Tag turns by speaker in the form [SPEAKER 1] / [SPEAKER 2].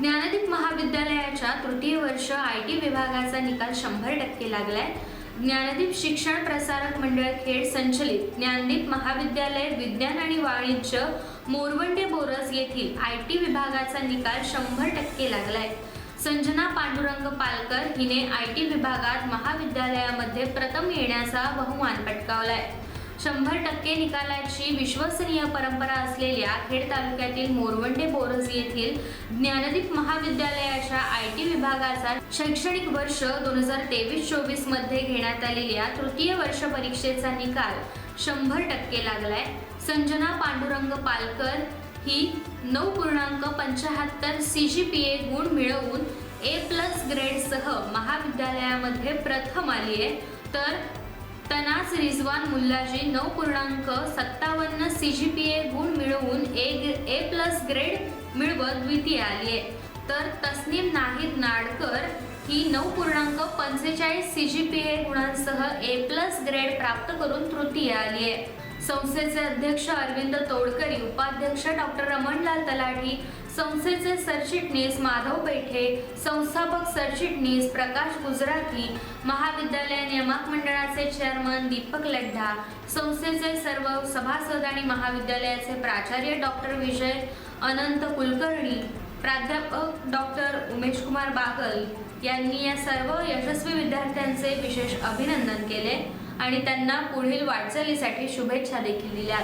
[SPEAKER 1] ज्ञानदीप महाविद्यालयाच्या तृतीय वर्ष IT विभागाचा निकाल 100% लागलाय। ज्ञानदीप शिक्षण प्रसारक मंडळ खेड संचलित ज्ञानदीप महाविद्यालय विज्ञान आणि वाणिज्य मोरवंटे बोरस येथील IT विभागाचा निकाल 100% लागलाय। संजना पांडुरंग पालकर हिने IT विभागात महाविद्यालयामध्ये प्रथम येण्याचा बहुमान पटकावलाय। 100% निकालाची विश्वसनीय परंपरा असलेल्या खेड तालुक्यातील मोरवंटे बोरस येथील ज्ञानदीप महाविद्यालयाच्या IT विभागाचा शैक्षणिक वर्ष 2023-24 मध्ये घेण्यात आलेल्या तृतीय वर्ष परीक्षेचा निकाल 100% लागलाय। संजना पांडुरंग पालकर ही 9.75 CGPA गुण मिळवून A+ ग्रेडसह महाविद्यालयामध्ये प्रथम आली आहे, तर तनाज रिजवान मुल्लाजी 9.57 CGPA गुण मिळवून A+ ग्रेड मिळवत द्वितीय आली आहे, तर तस्नीम नाहिद नाडकर ही 9.45 CGPA गुणांसह A+ ग्रेड प्राप्त करून तृतीय आली आहे। संस्थेचे अध्यक्ष अरविंद तोडकरी, उपाध्यक्ष डॉक्टर रमणलाल तलाठी, संस्थेचे सरचिटणीस माधव पेठे, संस्थापक सरचिटणीस प्रकाश गुजराती, महाविद्यालय नियामक मंडळाचे चेअरमन दीपक लड्ढा, संस्थेचे सर्व सभासद आणि महाविद्यालयाचे प्राचार्य डॉक्टर विजय अनंत कुलकर्णी, प्राध्यापक डॉक्टर उमेश कुमार बागल यांनी या सर्व यशस्वी विद्यार्थ्यांचे विशेष अभिनंदन केले आणि त्यांना पुढील वाटचालीसाठी शुभेच्छा देखील दिल्या।